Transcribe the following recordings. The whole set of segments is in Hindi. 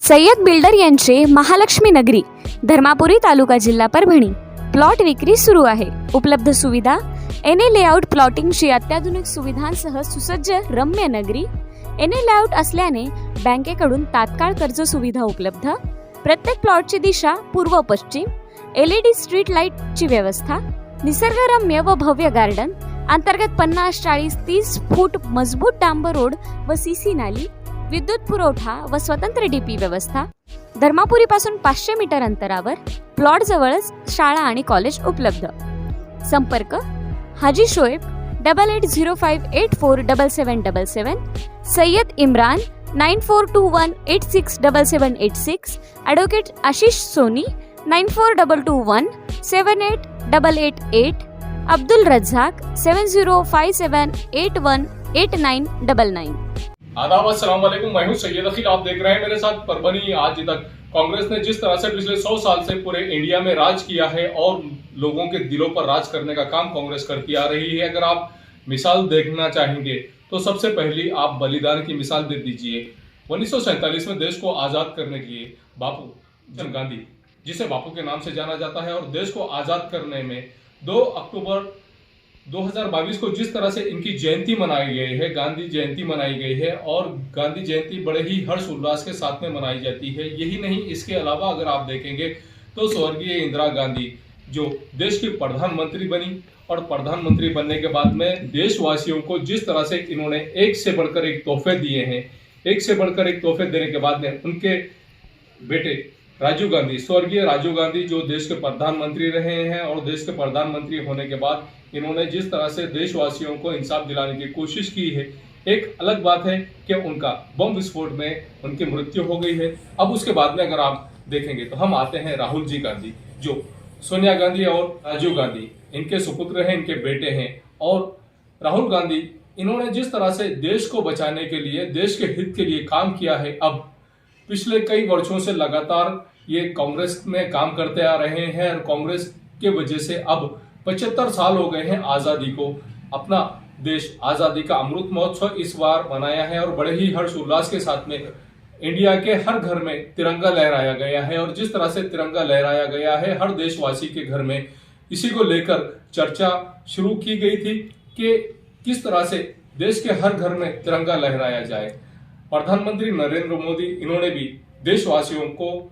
सय्यद बिल्डर यांचे महालक्ष्मी नगरी धर्मापुरी तालुका जिल्हा परभणी प्लॉट विक्री सुरू आहे। उपलब्ध सुविधा एनए लेआउट प्लॉटिंगची अत्याधुनिक सुविधांसह सुसज्ज रम्य नगरी। एनए लेआउट असल्याने बँकेकडून तात्काळ कर्ज सुविधा उपलब्ध। प्रत्येक प्लॉटची दिशा पूर्व पश्चिम। LED स्ट्रीट लाईटची व्यवस्था। निसर्गरम्य व भव्य गार्डन। अंतर्गत 50-40-30 फूट मजबूत डांबर रोड व सीसी नाली। विद्युत पुरवठा व स्वतंत्र डीपी व्यवस्था। धर्मापुरी पासून 500 मीटर अंतरावर प्लॉट जवळच शाळा आणि कॉलेज उपलब्ध। संपर्क हाजी शोएब 8805847777, सय्यद इम्रान 9421867786, ॲडव्होकेट आशिष सोनी 9422178888, अब्दुल रज्जाक 7057818999। आदाब अस्सलाम वालेकुम, मैं हूं सैयद अखिल। आप देख रहे हैं मेरे साथ परभनी आज तक। कांग्रेस ने जिस तरह से पिछले 100 साल से पूरे इंडिया में राज किया है और लोगों के दिलों पर राज करने का काम कांग्रेस करती आ रही है। अगर आप मिसाल देखना चाहेंगे तो सबसे पहली आप बलिदान की मिसाल दे दीजिए। 1947 में देश को आजाद करने के लिए बापू जन गांधी, जिसे बापू के नाम से जाना जाता है, और देश को आजाद करने में 2 अक्टूबर 2022 को जिस तरह से इनकी जयंती मनाई गई है, गांधी जयंती मनाई गई है, और गांधी जयंती बड़े ही हर्ष उल्लास के साथ में मनाई जाती है। यही नहीं, इसके अलावा अगर आप देखेंगे तो स्वर्गीय इंदिरा गांधी जो देश की प्रधानमंत्री बनी, और प्रधानमंत्री बनने के बाद में देशवासियों को जिस तरह से इन्होंने एक से बढ़कर एक तोहफे दिए हैं, एक से बढ़कर एक तोहफे देने के बाद में उनके बेटे राजीव गांधी, स्वर्गीय राजीव गांधी जो देश के प्रधानमंत्री रहे हैं, और देश के प्रधानमंत्री होने के बाद इन्होंने जिस तरह से देशवासियों को इंसाफ दिलाने की कोशिश की है। एक अलग बात है कि उनका बम विस्फोट में उनकी मृत्यु हो गई है। अब उसके बाद में अगर आप देखेंगे तो हम आते हैं राहुल जी गांधी, जो सोनिया गांधी और राजीव गांधी इनके सुपुत्र हैं, इनके बेटे हैं। और राहुल गांधी इन्होंने जिस तरह से देश को बचाने के लिए, देश के हित के लिए काम किया है, अब पिछले कई वर्षों से लगातार ये कांग्रेस में काम करते आ रहे हैं, और कांग्रेस के वजह से अब 75 साल हो गए हैं आजादी को। अपना देश आजादी का अमृत महोत्सव इस बार मनाया है, और बड़े ही हर्ष उल्लास के साथ में इंडिया के हर घर में तिरंगा लहराया गया है। और जिस तरह से तिरंगा लहराया गया है, हर देशवासी के घर में इसी को लेकर चर्चा शुरू की गई थी कि किस तरह से देश के हर घर में तिरंगा लहराया जाए। प्रधानमंत्री नरेंद्र मोदी इन्होंने भी देशवासियों को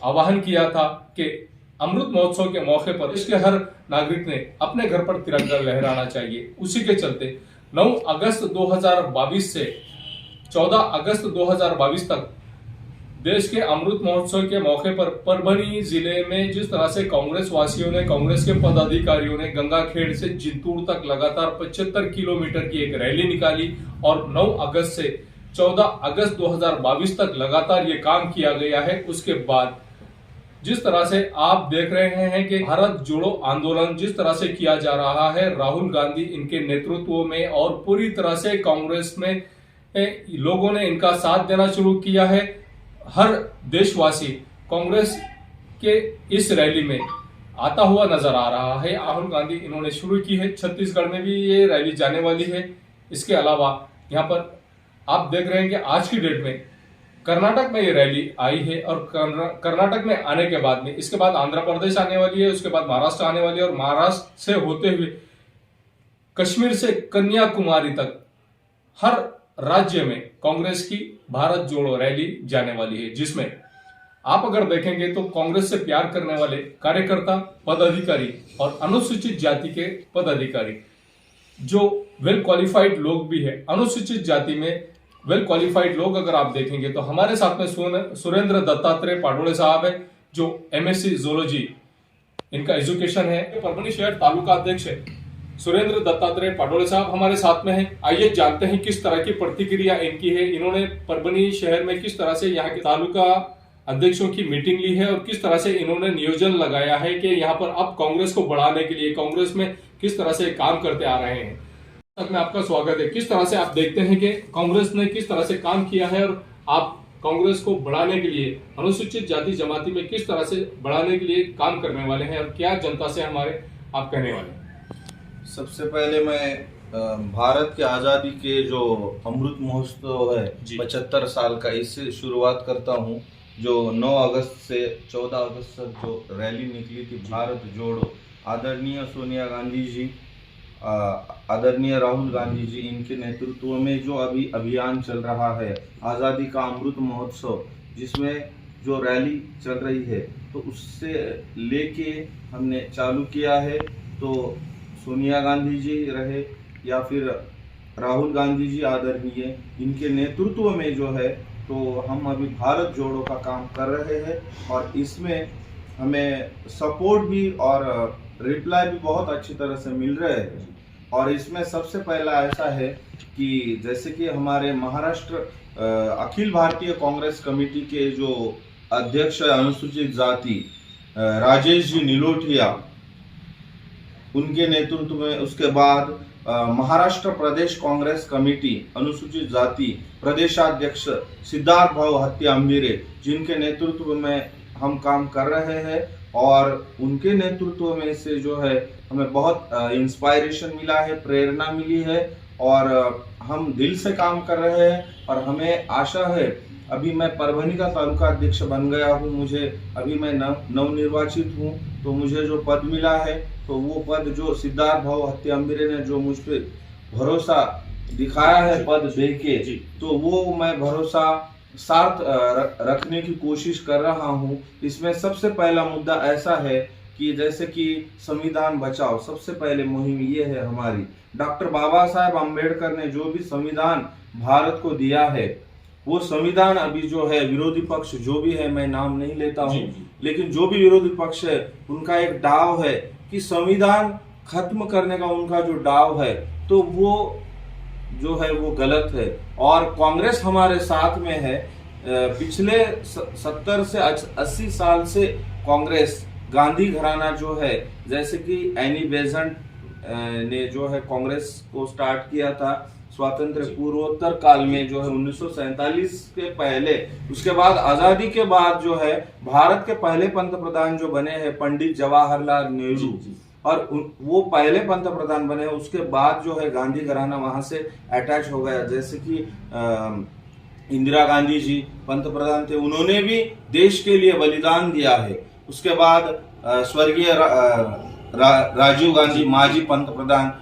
आह्वान किया था कि अमृत महोत्सव के मौके पर देश के हर नागरिक ने अपने घर पर तिरंगा लहराना चाहिए। उसी के चलते 9 अगस्त 2022 से 14 अगस्त 2022 तक देश के अमृत महोत्सव के मौके पर परभणी जिले में जिस तरह से कांग्रेस वासियों ने, कांग्रेस के पदाधिकारियों ने गंगाखेड़ से जिंतूर तक लगातार 75 किलोमीटर की एक रैली निकाली, और 9 अगस्त से 14 अगस्त 2022 तक लगातार ये काम किया गया है। उसके बाद जिस तरह से आप देख रहे हैं कि भारत जोड़ो आंदोलन जिस तरह से किया जा रहा है, राहुल गांधी इनके नेतृत्व में, और पूरी तरह से कांग्रेस में लोगों ने इनका साथ देना शुरू किया है। हर देशवासी कांग्रेस के इस रैली में आता हुआ नजर आ रहा है। राहुल गांधी इन्होंने शुरू की है, छत्तीसगढ़ में भी ये रैली जाने वाली है। इसके अलावा यहाँ पर आप देख रहे हैं कि आज की डेट में कर्नाटक में ये रैली आई है, और कर्नाटक में आने के बाद में इसके बाद आंध्र प्रदेश आने वाली है, उसके बाद महाराष्ट्र आने वाली है, और महाराष्ट्र से होते हुए कश्मीर से कन्याकुमारी तक हर राज्य में कांग्रेस की भारत जोड़ो रैली जाने वाली है, जिसमें आप अगर देखेंगे तो कांग्रेस से प्यार करने वाले कार्यकर्ता, पदाधिकारी और अनुसूचित जाति के पदाधिकारी, जो वेल क्वालिफाइड लोग भी है, अनुसूचित जाति में वेल क्वालिफाइड लोग अगर आप देखेंगे तो हमारे साथ में सुरेंद्र दत्तात्रेय पाटोले साहब है, जो MSc जूलॉजी इनका एजुकेशन है। परभणी शहर तालुका अध्यक्ष है सुरेंद्र दत्तात्रेय पाटोले साहब हमारे साथ में हैं। आइए जानते हैं किस तरह की प्रतिक्रिया इनकी है। इन्होंने परभणी शहर में किस तरह से यहाँ के तालुका अध्यक्षों की मीटिंग ली है, और किस तरह से इन्होंने नियोजन लगाया है कि यहाँ पर अब कांग्रेस को बढ़ाने के लिए कांग्रेस में किस तरह से काम करते आ रहे हैं। तक में आपका स्वागत है। किस तरह से आप देखते हैं कि कांग्रेस ने किस तरह से काम किया है, और आप कांग्रेस को बढ़ाने के लिए, अनुसूचित जाति जमाती में किस तरह से बढ़ाने के लिए काम करने वाले हैं, और क्या जनता से हमारे आप कहने वाले हैं? सबसे पहले मैं भारत की आज़ादी के जो अमृत महोत्सव है 75 साल का, इससे शुरुआत करता हूँ। जो 9 अगस्त से 14 अगस्त तक जो रैली निकली थी भारत जोड़ो, आदरणीय सोनिया गांधी जी, आदरणीय राहुल गांधी जी, इनके नेतृत्व में जो अभी अभियान चल रहा है आज़ादी का अमृत महोत्सव, जिसमें जो रैली चल रही है, तो उससे लेके हमने चालू किया है। तो सोनिया गांधी जी रहे या फिर राहुल गांधी जी आदरणीय, इनके नेतृत्व में जो है तो हम अभी भारत जोड़ो का काम कर रहे हैं, और इसमें हमें सपोर्ट भी और रिप्लाई भी बहुत अच्छी तरह से मिल रहे हैं। और इसमें सबसे पहला ऐसा है कि जैसे कि हमारे महाराष्ट्र अखिल भारतीय कांग्रेस कमेटी के जो अध्यक्ष अनुसूचित जाति राजेश जी नीलोठिया, उनके नेतृत्व में, उसके बाद महाराष्ट्र प्रदेश कांग्रेस कमेटी अनुसूचित जाति प्रदेशाध्यक्ष सिद्धार्थ भाऊ हत्ती अंबिरे, जिनके नेतृत्व में हम काम कर रहे हैं, और उनके नेतृत्व में से जो है हमें बहुत इंस्पायरेशन मिला है, प्रेरणा मिली है, और हम दिल से काम कर रहे हैं। और हमें आशा है, अभी मैं परभनी का तालुका अध्यक्ष बन गया हूँ, मुझे अभी मैं नवनिर्वाचित हूँ, तो मुझे जो पद मिला है तो वो पद जो सिद्धार्थ भाऊ हत्ती अंबिरे ने जो मुझ पे भरोसा दिखाया है पद दे के, तो वो मैं भरोसा साथ रखने की कोशिश कर रहा हूँ। इसमें सबसे पहला मुद्दा ऐसा है कि जैसे कि संविधान बचाओ, सबसे पहले मुहिम ये है हमारी। डॉक्टर बाबा साहेब अम्बेडकर ने जो भी संविधान भारत को दिया है, वो संविधान अभी जो है विरोधी पक्ष जो भी है, मैं नाम नहीं लेता हूँ, लेकिन जो भी विरोधी पक्ष है उनका एक दाव है कि संविधान खत्म करने का उनका जो दाव है, तो वो जो है वो गलत है। और कांग्रेस हमारे साथ में है। पिछले 70 से 80 साल से कांग्रेस, गांधी घराना जो है, जैसे कि एनी बेजेंट ने जो है कांग्रेस को स्टार्ट किया था स्वातंत्र पूर्वोत्तर काल में, जो है 1947 के पहले, उसके बाद आजादी के बाद जो है भारत के पहले पंतप्रधान जो बने हैं पंडित जवाहरलाल नेहरू, और वो पहले पंतप्रधान बने। उसके बाद जो है गांधी घराना वहां से अटैच हो गया। जैसे कि इंदिरा गांधी जी पंतप्रधान थे, उन्होंने भी देश के लिए बलिदान दिया है। उसके बाद स्वर्गीय राजीव गांधी माजी पंतप्रधान,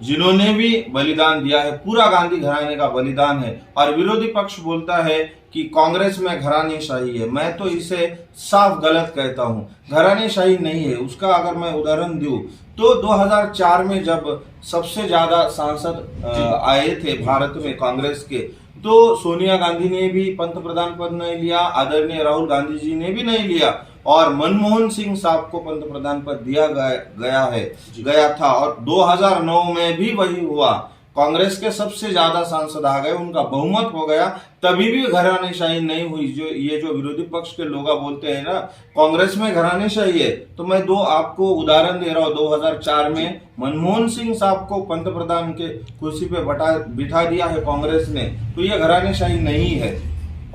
जिन्होंने भी बलिदान दिया है, पूरा गांधी घराने का बलिदान है। और विरोधी पक्ष बोलता है कि कांग्रेस में घरानेशाही है, मैं तो इसे साफ गलत कहता हूं। घरानेशाही नहीं है। उसका अगर मैं उदाहरण दूं तो 2004 में जब सबसे ज्यादा सांसद आए थे भारत में कांग्रेस के, तो सोनिया गांधी ने भी पंतप्रधान पद नहीं लिया, आदरणीय राहुल गांधी जी ने भी नहीं लिया, और मनमोहन सिंह साहब को पंतप्रधान पद दिया गया था। और 2009 में भी वही हुआ। कांग्रेस के सबसे ज्यादा सांसद आ गए, उनका बहुमत हो गया, तभी भी घरानेशाही नहीं हुई। जो ये जो विरोधी पक्ष के लोग बोलते हैं ना कांग्रेस में घरानेशाही है, तो मैं दो आपको उदाहरण दे रहा हूँ। 2004 में मनमोहन सिंह साहब को पंतप्रधान के कुर्सी पे बिठा दिया है कांग्रेस ने, तो ये घरानेशाही नहीं है।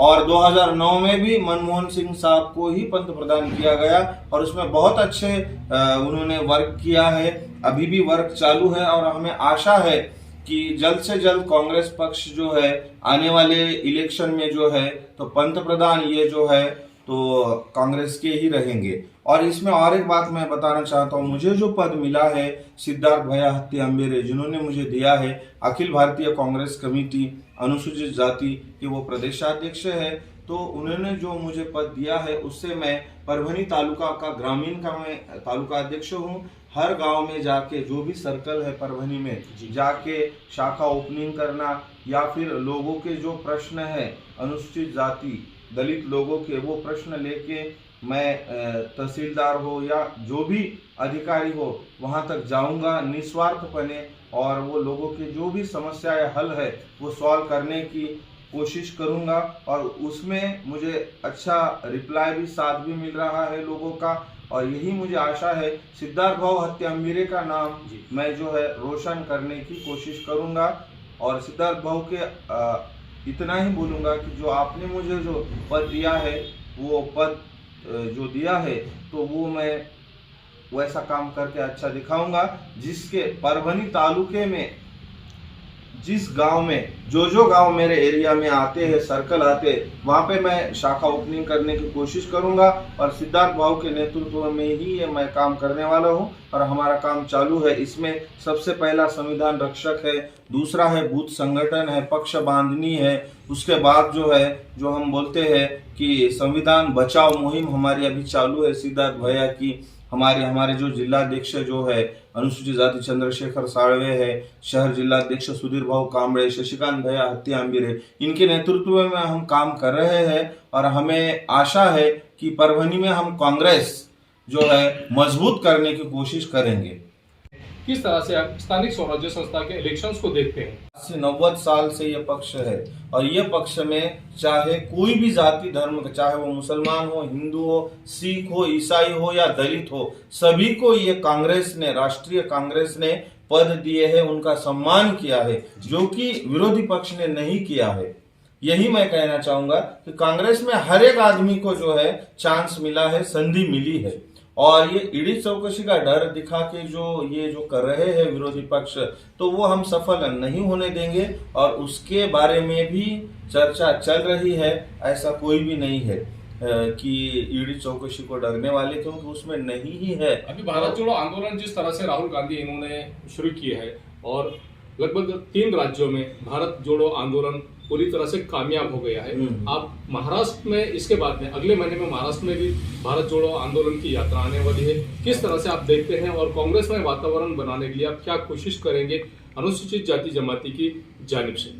और 2009 में भी मनमोहन सिंह साहब को ही पंतप्रधान किया गया, और उसमें बहुत अच्छे उन्होंने वर्क किया है, अभी भी वर्क चालू है। और हमें आशा है कि जल्द से जल्द कांग्रेस पक्ष जो है आने वाले इलेक्शन में जो है तो पंतप्रधान ये जो है तो कांग्रेस के ही रहेंगे। और इसमें और एक बात मैं बताना चाहता हूँ, मुझे जो पद मिला है सिद्धार्थ भैया हत्ती अंबिरे जिन्होंने मुझे दिया है, अखिल भारतीय कांग्रेस कमेटी अनुसूचित जाति के वो प्रदेशाध्यक्ष है, तो उन्होंने जो मुझे पद दिया है उससे मैं परभनी तालुका का ग्रामीण का मैं तालुका अध्यक्ष हूँ। हर गांव में जाके जो भी सर्कल है परभनी में जाके शाखा ओपनिंग करना, या फिर लोगों के जो प्रश्न है अनुसूचित जाति दलित लोगों के, वो प्रश्न लेके मैं तहसीलदार हो या जो भी अधिकारी हो वहां तक जाऊंगा निस्वार्थपने, और वो लोगों की जो भी समस्याएं हल है वो सॉल्व करने की कोशिश करूंगा। और उसमें मुझे अच्छा रिप्लाई भी साथ भी मिल रहा है लोगों का, और यही मुझे आशा है सिद्धार्थ भाऊ हत्ती अंबिरे का नाम मैं जो है रोशन करने की कोशिश करूंगा। और सिद्धार्थ भाऊ के इतना ही बोलूंगा कि जो आपने मुझे जो पद दिया है, वो पद जो दिया है तो वो मैं वैसा काम करके अच्छा दिखाऊंगा, जिसके परभनी तालुके में जिस गांव में जो गांव मेरे एरिया में आते हैं, सर्कल आते हैं, वहां पे मैं शाखा ओपनिंग करने की कोशिश करूंगा और सिद्धार्थ भाऊ के नेतृत्व में ही ये मैं काम करने वाला हूं और हमारा काम चालू है। इसमें सबसे पहला संविधान रक्षक है, दूसरा है बूथ संगठन है, पक्ष बांधनी है, उसके बाद जो है जो हम बोलते हैं कि संविधान बचाओ मुहिम हमारी अभी चालू है सिद्धार्थ भैया की। हमारे जो जिलाध्यक्ष जो है अनुसूचित जाति चंद्रशेखर साळवे है, शहर जिलाध्यक्ष सुधीर भाऊ कांबळे, शशिकांत भैया हत्ती आंबिरे, इनके नेतृत्व में हम काम कर रहे हैं और हमें आशा है कि परभनी में हम कांग्रेस जो है मजबूत करने की कोशिश करेंगे। किस तरह से आप स्थानिक स्वराज्य संस्था के इलेक्शंस को देखते हैं? 90 साल से ये पक्ष है और ये पक्ष में चाहे कोई भी जाति धर्म, चाहे वो मुसलमान हो, हिंदू हो, सिख हो, ईसाई हो या दलित हो, सभी को ये कांग्रेस ने, राष्ट्रीय कांग्रेस ने पद दिए हैं, उनका सम्मान किया है, जो कि विरोधी पक्ष ने नहीं किया है। यही मैं कहना चाहूंगा कि कांग्रेस में हर एक आदमी को जो है चांस मिला है, संधि मिली है और ये ईडी चौकसी का डर दिखा के जो कर रहे हैं विरोधी पक्ष, तो वो हम सफल नहीं होने देंगे और उसके बारे में भी चर्चा चल रही है। ऐसा कोई भी नहीं है कि ईडी चौकसी को डरने वाले, क्योंकि उसमें नहीं ही है। अभी भारत जोड़ो आंदोलन जिस तरह से राहुल गांधी इन्होंने शुरू किया है और लगभग 3 राज्यों में भारत जोड़ो आंदोलन पूरी तरह से कामयाब हो गया है। आप महाराष्ट्र में इसके बाद में अगले महीने में महाराष्ट्र में भी भारत जोड़ो आंदोलन की यात्रा आने वाली है। किस तरह से आप देखते हैं और कांग्रेस में वातावरण बनाने के लिए आप क्या कोशिश करेंगे अनुसूचित जाति जमाती की जानिब से?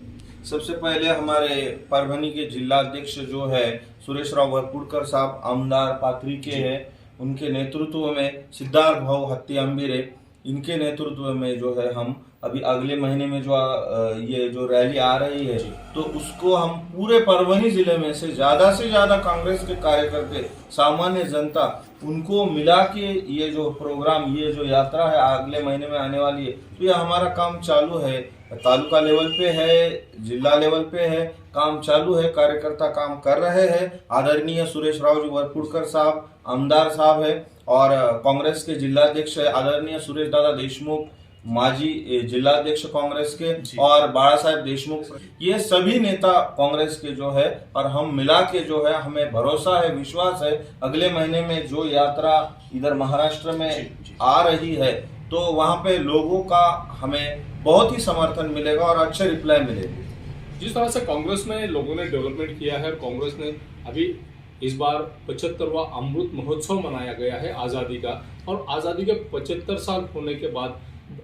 सबसे पहले हमारे परभनी के जिलाध्यक्ष जो है सुरेश राव वरपुड़कर साहब आमदार पाथरी के हैं, उनके नेतृत्व में सिद्धार्थ भाऊ हत्ती आंबिरे, इनके नेतृत्व में जो है हम अभी अगले महीने में ये जो रैली आ रही है, तो उसको हम पूरे परभनी जिले में से ज्यादा कांग्रेस के कार्यकर्ते, सामान्य जनता, उनको मिला के ये जो प्रोग्राम, ये जो यात्रा है अगले महीने में आने वाली है, तो ये हमारा काम चालू है। तालुका लेवल पे है, जिला लेवल पे है, काम चालू है, कार्यकर्ता काम कर रहे हैं। आदरणीय सुरेश राव जी वरपुड़कर साहब आमदार साहब है और कांग्रेस के जिलाध्यक्ष है आदरणीय सुरेश दादा देशमुख, माजी जिलाध्यक्ष कांग्रेस के, और बाला साहेब देशमुख, ये सभी नेता कांग्रेस के जो है, और हम मिला के जो है, हमें भरोसा है, विश्वास है, अगले महीने में जो यात्रा इधर महाराष्ट्र में आ रही है, तो वहां पे लोगों का हमें बहुत ही समर्थन मिलेगा और अच्छे रिप्लाई मिलेगी। जिस तरह से कांग्रेस में लोगों ने डेवलपमेंट किया है, कांग्रेस ने अभी इस बार 75वां अमृत महोत्सव मनाया गया है आज़ादी का, और आज़ादी के 75 साल होने के बाद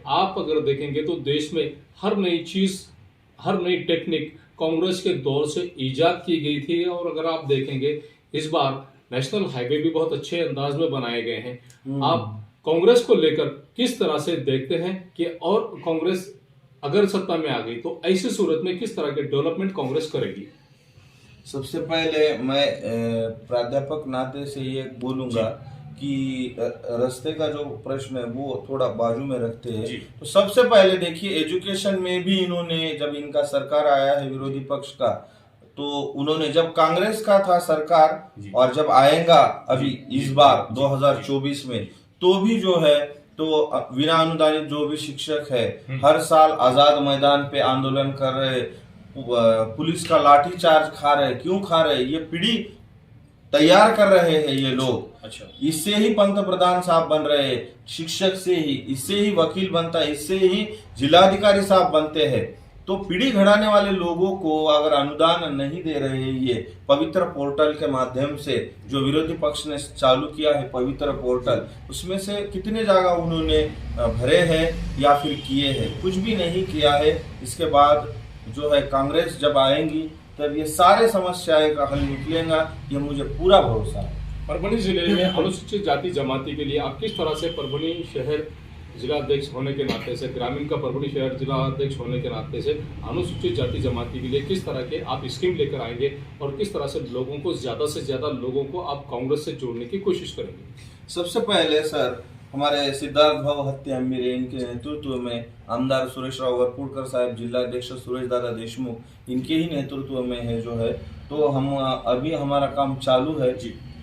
आप अगर देखेंगे तो देश में हर नई चीज, हर नई टेक्निक कांग्रेस के दौर से ईजाद की गई थी। और अगर आप देखेंगे इस बार नेशनल हाईवे भी बहुत अच्छे अंदाज में बनाए गए हैं। आप कांग्रेस को लेकर किस तरह से देखते हैं कि और कांग्रेस अगर सत्ता में आ गई तो ऐसी सूरत में किस तरह के डेवलपमेंट कांग्रेस करेगी? सबसे पहले मैं प्राध्यापक नाते से ये बोलूंगा कि रास्ते का जो प्रश्न है वो थोड़ा बाजू में रखते हैं। तो सबसे पहले देखिए, एजुकेशन में भी इन्होंने, जब इनका सरकार आया है विरोधी पक्ष का, तो उन्होंने, जब कांग्रेस का था सरकार और जब आएगा अभी इस बार 2024 में, तो भी जो है तो बिना अनुदानित जो भी शिक्षक है हर साल आजाद मैदान पे आंदोलन कर रहे, पुलिस का लाठीचार्ज खा रहे। क्यों खा रहे? ये पीढ़ी तैयार कर रहे हैं ये लोग। अच्छा, इससे ही पंत प्रधान साहब बन रहे हैं, शिक्षक से ही, इससे ही वकील बनता है, इससे ही जिलाधिकारी साहब बनते हैं। तो पीढ़ी घड़ाने वाले लोगों को अगर अनुदान नहीं दे रहे हैं, ये पवित्र पोर्टल के माध्यम से जो विरोधी पक्ष ने चालू किया है पवित्र पोर्टल, उसमें से कितने जगह उन्होंने भरे हैं या फिर किए हैं? कुछ भी नहीं किया है। इसके बाद जो है कांग्रेस जब आएंगी तब ये सारे समस्याएं का हल निकलेगा, ये मुझे पूरा भरोसा है। परभनी जिले में अनुसूचित जाति जमाती के लिए आप किस तरह से परभनी शहर जिलाध्यक्ष होने के नाते से, ग्रामीण का परभनी शहर जिलाध्यक्ष होने के नाते से अनुसूचित जाति जमाती के लिए किस तरह के आप स्कीम लेकर आएंगे और किस तरह से लोगों को, ज्यादा से ज्यादा लोगों को आप कांग्रेस से जोड़ने की कोशिश करेंगे? सबसे पहले सर, हमारे सिद्धार्थ भाऊ हत्ती आंबिरे, इनके नेतृत्व में आमदार सुरेश राव वरपुड़कर साहब, जिलाध्यक्ष सुरेश दादा देशमुख, इनके ही नेतृत्व में है जो है, तो हम अभी हमारा काम चालू है।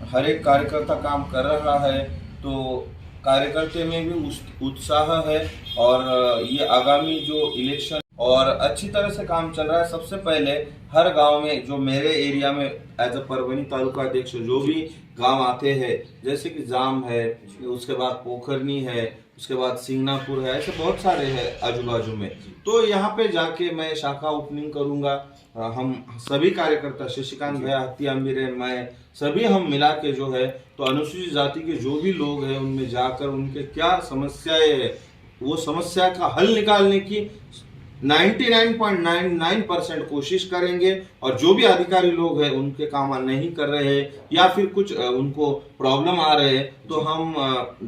हर एक कार्यकर्ता काम कर रहा है, तो कार्यकर्ते में भी उत्साह है और ये आगामी जो इलेक्शन और अच्छी तरह से काम चल रहा है। सबसे पहले हर गांव में, जो मेरे एरिया में एज अ परभनी तालुका अध्यक्ष जो भी गांव आते हैं, जैसे कि जाम है, उसके बाद पोखरनी है, उसके बाद सिंगनापुर है, ऐसे बहुत सारे हैं आजू बाजू में। तो यहाँ पे जाके मैं शाखा ओपनिंग करूंगा। हम सभी कार्यकर्ता, शशिकांत भैया, हत्ती आमिर, मैं, सभी हम मिला के जो है तो अनुसूचित जाति के जो भी लोग हैं उनमें जाकर उनके क्या समस्याएं है वो समस्या का हल निकालने की 99.99% कोशिश करेंगे। और जो भी अधिकारी लोग हैं उनके काम नहीं कर रहे हैं या फिर कुछ उनको प्रॉब्लम आ रहे हैं, तो हम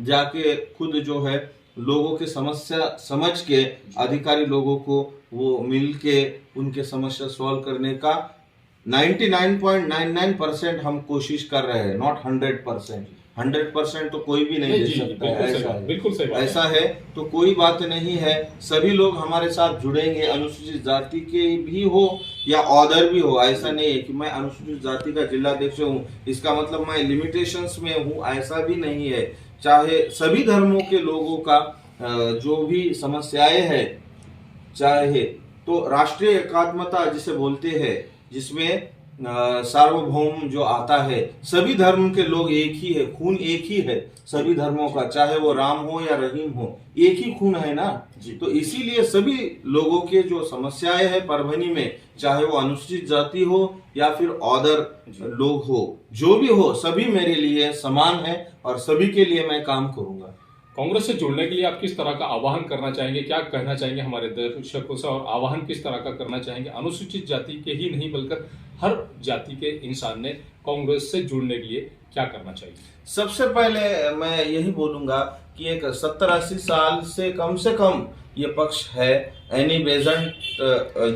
जाके खुद जो है लोगों की समस्या समझ के अधिकारी लोगों को वो मिल के उनके समस्या सॉल्व करने का 99.99% हम कोशिश कर रहे हैं, नॉट 100%। 100% तो कोई भी नहीं दे सकता है, ऐसा है, बिल्कुल सही बात है। ऐसा है तो कोई बात नहीं है। सभी लोग हमारे साथ जुड़ेंगे, अनुसूचित जाति के भी हो या अदर भी हो। ऐसा नहीं है कि मैं अनुसूचित जाति का जिलाध्यक्ष हूँ, इसका मतलब मैं लिमिटेशंस में हूँ, ऐसा भी नहीं है। चाहे सभी धर्मों के लोगों का जो भी समस्याएं हैं, चाहे तो राष्ट्रीय एकात्मता जिसे बोलते हैं, जिसमें सार्वभौम जो आता है, सभी धर्म के लोग एक ही है, खून एक ही है सभी धर्मों का, चाहे वो राम हो या रहीम हो, एक ही खून है ना जी। तो इसीलिए सभी लोगों के जो समस्याएं हैं परभनी में, चाहे वो अनुसूचित जाति हो या फिर अदर लोग हो, जो भी हो, सभी मेरे लिए समान है और सभी के लिए मैं काम करूंगा। कांग्रेस से जुड़ने के लिए आप किस तरह का आह्वान करना चाहेंगे, क्या कहना चाहेंगे हमारे दर्शकों से, और आह्वान किस तरह का करना चाहेंगे अनुसूचित जाति के ही नहीं बल्कि हर जाति के इंसान ने कांग्रेस से जुड़ने के लिए क्या करना चाहिए? सबसे पहले मैं यही बोलूंगा कि एक 70-80 साल से कम ये पक्ष है, एनी बेजेंट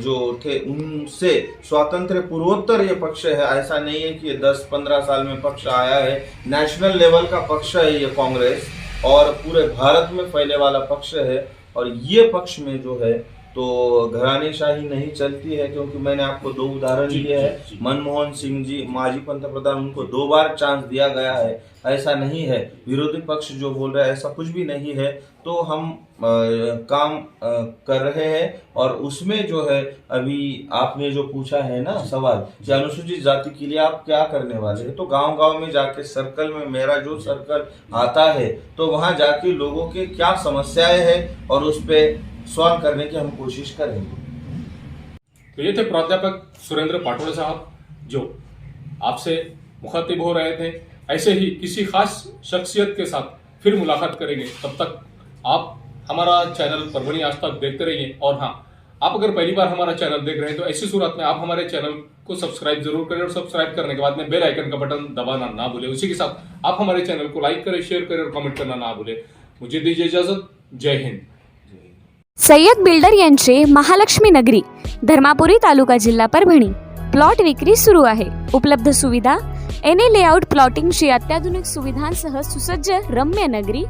जो थे उनसे स्वातंत्र पूर्वोत्तर ये पक्ष है। ऐसा नहीं है कि ये 10-15 साल में पक्ष आया है, नेशनल लेवल का पक्ष है ये कांग्रेस, और पूरे भारत में फैले वाला पक्ष है। और ये पक्ष में जो है तो घरानेशाही नहीं चलती है, क्योंकि मैंने आपको 2 उदाहरण दिए हैं। मनमोहन सिंह जी माजी पंतप्रधान, उनको 2 बार चांस दिया गया है, ऐसा नहीं है। विरोधी पक्ष जो बोल रहा है ऐसा कुछ भी नहीं है। तो हम काम कर रहे हैं, और उसमें जो है अभी आपने जो पूछा है ना सवाल कि अनुसूचित जाति के लिए आप क्या करने वाले हैं, तो गांव-गांव में जाके सर्कल में, मेरा जो सर्कल आता है तो वहां जाके लोगों के क्या समस्याएं हैं और उस पर सॉल्व करने की हम कोशिश करेंगे। तो ये थे प्राध्यापक सुरेंद्र पाटोळे साहब जो आपसे मुखातिब हो रहे थे। ऐसे ही किसी खास शख्सियत के साथ फिर मुलाकात करेंगे। तब तक आप हमारा चैनल परभनी आज तक देखते रहिए। और हाँ, आप अगर पहली बार हमारा चैनल देख रहे हैं तो ऐसी सूरत में आप हमारे चैनल को सब्सक्राइब जरूर करें, और सब्सक्राइब करने के बाद में बेल आइकन का बटन दबाना ना भूलें। उसी के साथ आप हमारे चैनल को लाइक करें, शेयर करें और कमेंट करना ना भूलें। मुझे दीजिए इजाजत। जय हिंद। सय्यद बिल्डर यांचे महालक्ष्मी नगरी, धर्मापुरी तालुका, जिल्हा परभणी प्लॉट विक्री सुरू आहे। उपलब्ध सुविधा एनए लेआउट प्लॉटिंगची अत्याधुनिक सुविधांसह सुसज्ज रम्य नगरी।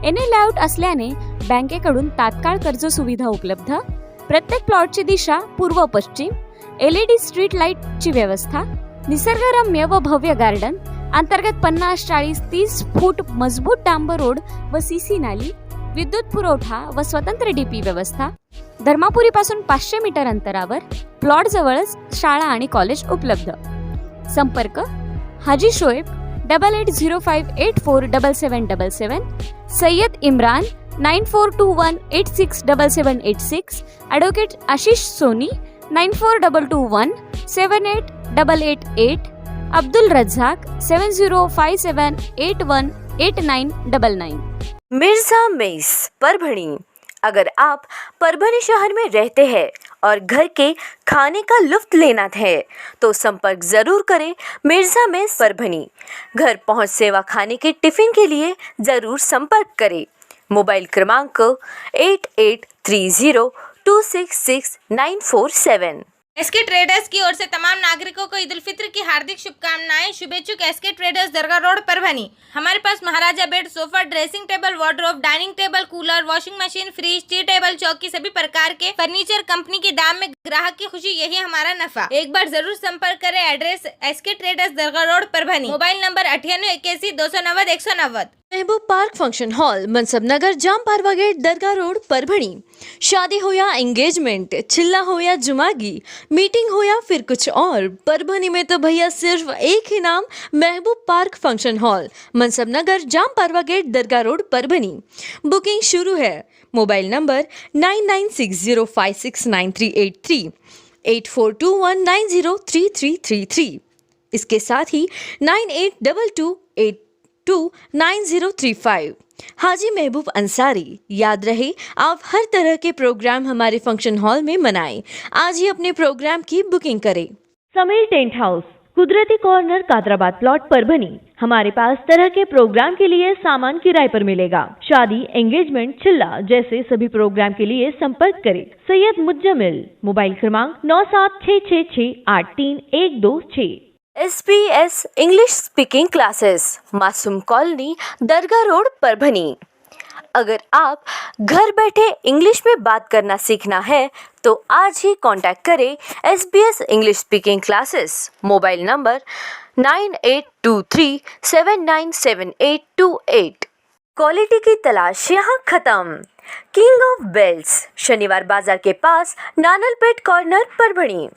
एनए लेआउट असल्याने बँकेकडून तात्काळ कर्ज सुविधा उपलब्ध। प्रत्येक प्लॉटची दिशा पूर्व पश्चिम। LED स्ट्रीट लाईटची व्यवस्था। निसर्गरम्य व भव्य गार्डन। अंतर्गत 50-40-30 फूट मजबूत डांबर रोड व सीसी नाली। विद्युत पुरवठा व स्वतंत्र डीपी व्यवस्था। धर्मापुरी पासून 500 मीटर अंतरावर प्लॉट जवळच शाळा आणि कॉलेज उपलब्ध। संपर्क हाजी शोएब 8805847777, सय्यद इम्रान 9421867786, ॲडव्होकेट आशिष सोनी 9422178888, अब्दुल रज्जाक 7057818999। मिर्जा मेस परभणी। अगर आप परभणी शहर में रहते हैं और घर के खाने का लुत्फ लेना है तो संपर्क जरूर करें मिर्जा मेस परभणी। घर पहुंच सेवा खाने के टिफिन के लिए जरूर संपर्क करें। मोबाइल क्रमांक 8830266947। एसके ट्रेडर्स की ओर से तमाम नागरिकों को ईद उल फित्र की हार्दिक शुभकामनाएं। शुभेच्छुक SK traders Dargah road Parbhani. हमारे पास Maharaja bed, sofa, dressing table, wardrobe, dining table, cooler, washing machine, fridge, tea table, चौकी, सभी प्रकार के फर्नीचर कंपनी के दाम में ग्राहक की खुशी, यही हमारा नफा। एक बार जरूर संपर्क करें। Address SK traders Dargah road Parbhani. Mobile number 9881 290 190। Mehboob park function hall, Mansab Nagar, Jam Parwa gate, Dargah road, Parbhani. शादी हो या एंगेजमेंट, चिल्ला हो या जुमागी, मीटिंग हो या फिर कुछ और, परभणी में तो भैया सिर्फ एक ही नाम, महबूब park function hall, Mansab Nagar, Jam Parwa gate, Dargah road, Parbhani. Booking शुरू है। Mobile number 9960569383, 8421903333। इसके साथ ही 9822829035। हाजी महबूब अंसारी। याद रहे, आप हर तरह के प्रोग्राम हमारे फंक्शन हॉल में मनाएं। आज ही अपने प्रोग्राम की बुकिंग करें। समीर टेंट हाउस, कुदरती कॉर्नर, कादराबाद प्लॉट, परभणी। हमारे पास तरह के प्रोग्राम के लिए सामान किराए पर मिलेगा। शादी, एंगेजमेंट, चिल्ला जैसे सभी प्रोग्राम के लिए संपर्क करें सैयद मुज्जमिल। मोबाइल क्रमांक 9766683126। SBS इंग्लिश स्पीकिंग क्लासेस, मासूम कॉलोनी, दरगाह रोड, परभणी। अगर आप घर बैठे इंग्लिश में बात करना सीखना है तो आज ही कांटेक्ट करें SBS English speaking classes. Mobile number 9823797828। Quality की तलाश यहाँ खत्म। King of belts, Shaniwar Bazar के पास, Nanalpeth corner, Parbhani.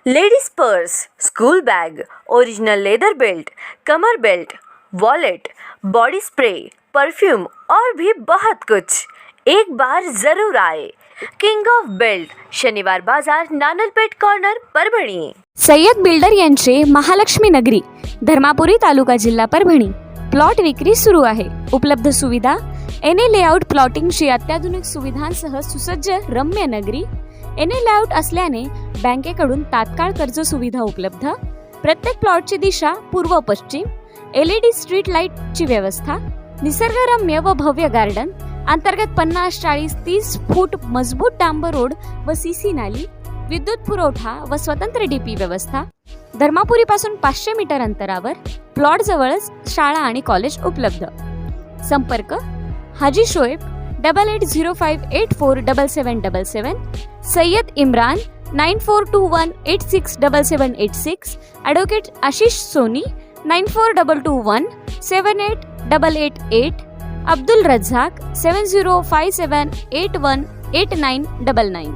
Ladies purse, school bag, original leather belt, कमर belt, wallet, body spray, perfume और भी बहुत कुछ। एक बार जरूर आए। किंग ऑफ बेल्ट, शनिवार बाजार, नानलपेट कॉर्नर, परभणी। सय्यद बिल्डर यांचे महालक्ष्मी नगरी, धर्मापुरी तालुका, जिल्हा परभणी प्लॉट विक्री सुरू आहे. उपलब्ध सुविधा: एने लेआउट प्लॉटिंगची अत्याधुनिक सुविधांसह सुसज्ज रम्य नगरी. एने लेआउट असल्याने बँकेकडून तात्काळ कर्ज सुविधा उपलब्ध. प्रत्येक प्लॉटची दिशा पूर्व पश्चिम. LED स्ट्रीट लाईटची व्यवस्था. निसर्गरम्य व भव्य गार्डन. अंतर्गत 50-40-30 फूट मजबूत डांबर रोड व CC नाली. विद्युत पुरवठा व स्वतंत्र DP व्यवस्था. धर्मापुरी पासून 500 मीटर अंतरावर. प्लॉट जवळच शाळा आणि कॉलेज उपलब्ध. संपर्क: हाजी शोएब 8805847777, सय्यद इम्रान 9421867786, ॲडव्होकेट आशिष सोनी 9422178888, अब्दुल रझाक 7057818999.